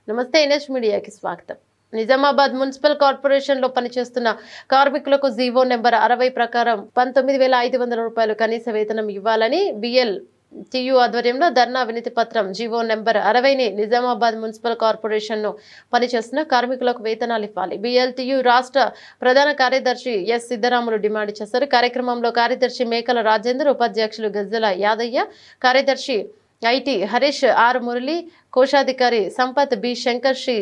నమస్తే ఎన్ఎస్ మీడియాకి స్వాగతం. నిజామాబాద్ మున్సిపల్ కార్పొరేషన్ లో పనిచేస్తున్న కార్మికులకు జీవో నెంబర్ 60 ప్రకారం 19,500 రూపాయలు కనీస వేతనం ఇవ్వాలని BLTU ఆధ్వర్యంలో ధర్నా వినతి పత్రం జీవో నెంబర్ 60ని నిజామాబాద్ మున్సిపల్ కార్పొరేషన్ లో పనిచేస్తున్న కార్మికులకు వేతనాలు ఇవ్వాలి. BLTU రాష్ట్ర ప్రధాన కార్యదర్శి ఎస్ సిద్ధరాములు డిమాండ్ చేశారు. కార్యక్రమంలో కార్యదర్శి మేకల రాజేందర్, ఉపాధ్యక్షులు గజ్జల యాదయ్య, కార్యదర్శి IT హరీష్ ఆర్ మురళి, కోశాధికారి Sampath B Shankar, Shri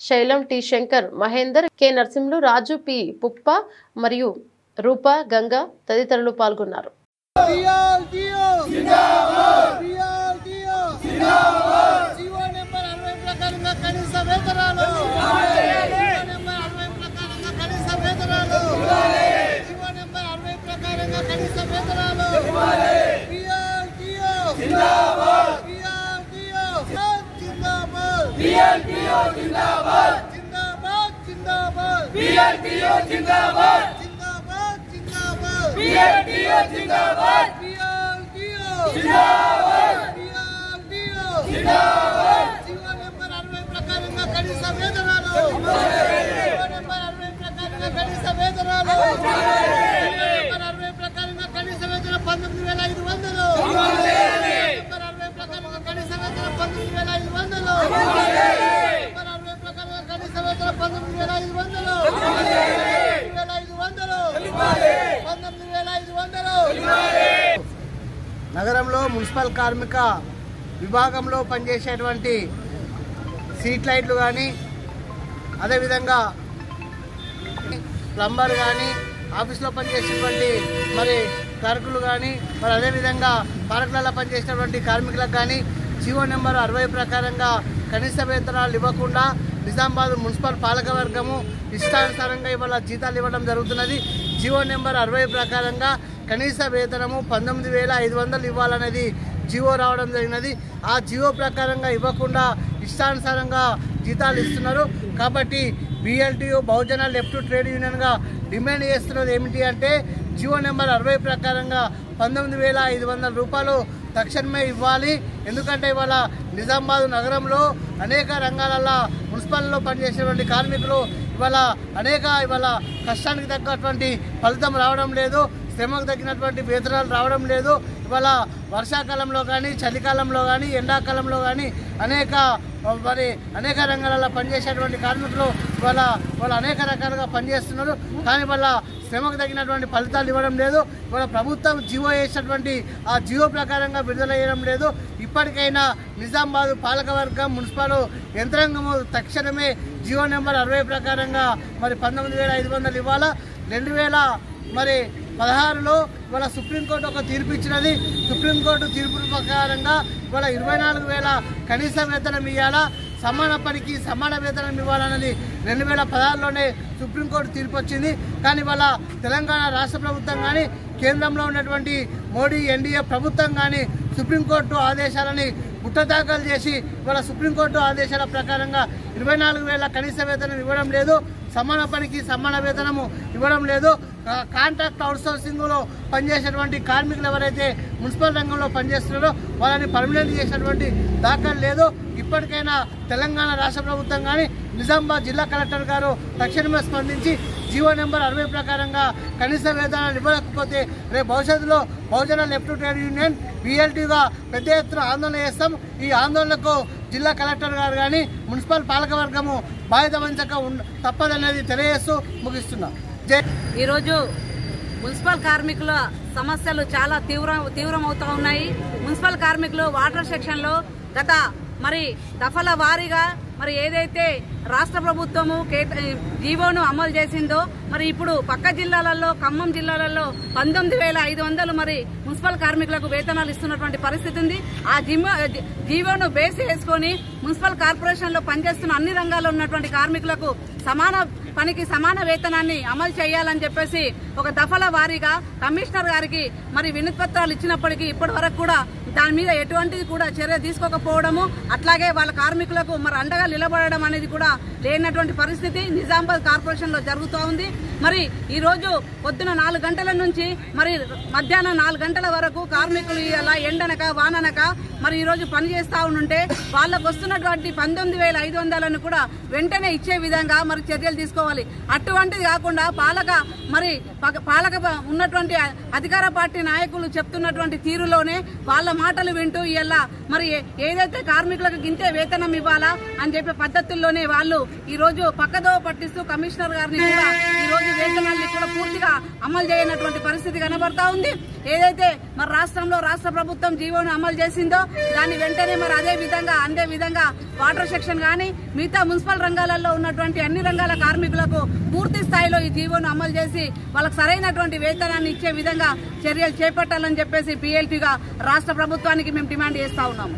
శైలం T Shankar, Mahender K Narasimhulu, Raju P Puppa మరియు రూప గంగా తదితరులు పాల్గొన్నారు. BLTU जिंदाबाद जिंदाबाद जिंदाबाद BLTU जिंदाबाद जिंदाबाद जिंदाबाद BLTU जिंदाबाद BLTU जिंदाबाद BLTU जिंदाबाद जीवन नंबर 60 ప్రకారంగా కనీస వేతనాలు జీవన నెంబర్ 60 ప్రకారంగా కనీస వేతనాలు నెంబర్ 60 ప్రకారంగా కనీస వేతనం 19,500 నెంబర్ 60 ప్రకారంగా కనీస వేతనం 19,500 నగరంలో మున్సిపల్ కార్మిక విభాగంలో పనిచేసేటువంటి స్ట్రీట్ లైట్లు కానీ, అదేవిధంగా ప్లంబర్ కానీ, ఆఫీస్లో పనిచేసేటువంటి మరి క్లర్కులు కానీ, మరి అదేవిధంగా పార్కులలో పనిచేసేటువంటి కార్మికులకు కానీ జీవో నెంబర్ 60 ప్రకారంగా కనీస వేతనాలు ఇవ్వకుండా నిజామాబాద్ మున్సిపల్ పాలకవర్గము ఇష్టానుసారంగా ఇవాళ జీతాలు ఇవ్వడం జరుగుతున్నది. జీవో నెంబర్ 60 ప్రకారంగా కనీస వేతనము 19,500 ఇవ్వాలనేది జీవో రావడం జరిగినది. ఆ జీవో ప్రకారంగా ఇవ్వకుండా ఇష్టానుసారంగా జీతాలు ఇస్తున్నారు. కాబట్టి BLTU బహుజన లెఫ్ట్ ట్రేడ్ యూనియన్గా డిమాండ్ చేస్తున్నది ఏమిటి అంటే జీవో నెంబర్ 60 ప్రకారంగా 19,500 రూపాయలు తక్షణమే ఇవ్వాలి. ఎందుకంటే ఇవాళ నిజామాబాద్ నగరంలో అనేక రంగాలలో మున్సిపల్లో పనిచేసేటువంటి కార్మికులు ఇవాళ కష్టానికి తగ్గటువంటి ఫలితం రావడం లేదు, శ్రమకు తగ్గినటువంటి వేతనాలు రావడం లేదు. ఇవాళ వర్షాకాలంలో కానీ, చలికాలంలో కానీ, ఎండాకాలంలో కానీ అనేక రంగాలలో పనిచేసేటువంటి కార్మికులు వాళ్ళు అనేక రకాలుగా పనిచేస్తున్నారు. కానీ వాళ్ళ శ్రమకు తగినటువంటి ఫలితాలు ఇవ్వడం లేదు. ఇవాళ ప్రభుత్వం జీవో వేసినటువంటి ఆ జీవో ప్రకారంగా విడుదల చేయడం లేదు. ఇప్పటికైనా నిజామాబాద్ పాలకవర్గం, మున్సిపల్ యంత్రాంగము తక్షణమే జీవో నెంబర్ 60 ప్రకారంగా మరి 19,500 ఇవ్వాలా. 2016లో ఇవాళ సుప్రీంకోర్టు ఒక తీర్పు ఇచ్చినది. సుప్రీంకోర్టు తీర్పు ప్రకారంగా ఇవాళ 24,000 కనీస వేతనం ఇవ్వాలా, సమాన పనికి సమాన వేతనం ఇవ్వాలన్నది 2016లోనే సుప్రీంకోర్టు తీర్పు వచ్చింది. కానీ ఇవాళ తెలంగాణ రాష్ట్ర ప్రభుత్వం కానీ, కేంద్రంలో ఉన్నటువంటి మోడీ NDA ప్రభుత్వం కానీ సుప్రీంకోర్టు ఆదేశాలని బుట్టదాఖలు చేసి ఇవాళ సుప్రీంకోర్టు ఆదేశాల ప్రకారంగా 24,000 కనీస వేతనం ఇవ్వడం లేదు, సమాన పనికి సమాన వేతనము ఇవ్వడం లేదు. కాంట్రాక్ట్ అవుట్సోర్సింగ్లో పనిచేసేటువంటి కార్మికులు ఎవరైతే మున్సిపల్ రంగంలో పనిచేస్తున్నారో వాళ్ళని పర్మనెంట్ చేసినటువంటి దాఖలు లేదు. ఇప్పటికైనా తెలంగాణ రాష్ట్ర ప్రభుత్వం కానీ, నిజామాబాద్ జిల్లా కలెక్టర్ గారు తక్షణమే స్పందించి జీవో నెంబర్ 60 ప్రకారంగా కనీస వేతనాలు ఇవ్వకపోతే రేపు భవిష్యత్తులో బహుజన లెఫ్ట్ ట్రేడ్ యూనియన్ BLTUగా పెద్ద ఎత్తున ఆందోళన చేస్తాం. ఈ ఆందోళనకు జిల్లా కలెక్టర్ గారు కానీ, మున్సిపల్ పాలకవర్గము బాధ్యత వహించక తప్పదనేది తెలియజేస్తూ ముగిస్తున్నాం. ఈరోజు మున్సిపల్ కార్మికుల సమస్యలు చాలా తీవ్రమవుతూ ఉన్నాయి. మున్సిపల్ కార్మికులు వాటర్ సెక్షన్లో గత దఫల వారీగా ఏదైతే రాష్ట్ర ప్రభుత్వము జీవోను అమలు చేసిందో ఇప్పుడు పక్క జిల్లాలలో, ఖమ్మం జిల్లాలలో 19,500 మున్సిపల్ కార్మికులకు వేతనాలు ఇస్తున్నటువంటి పరిస్థితి ఉంది. ఆ జీవోను బేస్ చేసుకుని మున్సిపల్ కార్పొరేషన్ లో పనిచేస్తున్న అన్ని రంగాల్లో ఉన్నటువంటి కార్మికులకు సమాన పనికి సమాన వేతనాన్ని అమలు చేయాలని చెప్పేసి ఒక దఫల వారీగా కమిషనర్ గారికి వినతి పత్రాలు ఇచ్చినప్పటికీ ఇప్పటి వరకు కూడా దాని మీద ఎటువంటిది కూడా చర్య తీసుకోకపోవడము, అట్లాగే వాళ్ళ కార్మికులకు మరి అండగా నిలబడడం అనేది కూడా లేనటువంటి పరిస్థితి నిజామాబాద్ కార్పొరేషన్ లో జరుగుతూ ఉంది. మరి ఈ రోజు పొద్దున 4 గంటల నుంచి మరి మధ్యాహ్నం 4 గంటల వరకు కార్మికులు ఇలా ఎండనక వాననక మరి ఈ రోజు పని చేస్తా ఉంటే వాళ్ళకు వస్తున్నటువంటి 19,500లను కూడా వెంటనే ఇచ్చే విధంగా మరి చర్యలు తీసుకోవాలి. అటువంటిది కాకుండా పాలక ఉన్నటువంటి అధికార పార్టీ నాయకులు చెప్తున్నటువంటి తీరులోనే వాళ్ళ మాటలు వింటూ ఇలా మరి ఏదైతే కార్మికులకు గింతే వేతనం ఇవ్వాలా అని చెప్పే పద్ధతుల్లోనే వాళ్ళు ఈ రోజు పక్కదోవ పట్టిస్తూ కమిషనర్ గారిని కూడా ఈ రోజు వేతనాన్ని కూడా పూర్తిగా అమలు చేయనటువంటి పరిస్థితి కనబడతా ఉంది. ఏదైతే మరి రాష్ట్ర ప్రభుత్వం జీవోను అమలు చేసిందో దాన్ని వెంటనే మరి అదే విధంగా వాటర్ సెక్షన్ గానీ మిగతా మున్సిపల్ రంగాలలో ఉన్నటువంటి అన్ని రంగాల కార్మికులకు పూర్తి స్థాయిలో ఈ జీవోను అమలు చేసి వాళ్ళకి సరైనటువంటి వేతనాన్ని ఇచ్చే విధంగా చర్యలు చేపట్టాలని చెప్పేసి PLPగా రాష్ట్ర ప్రభుత్వానికి మేము డిమాండ్ చేస్తా ఉన్నాము.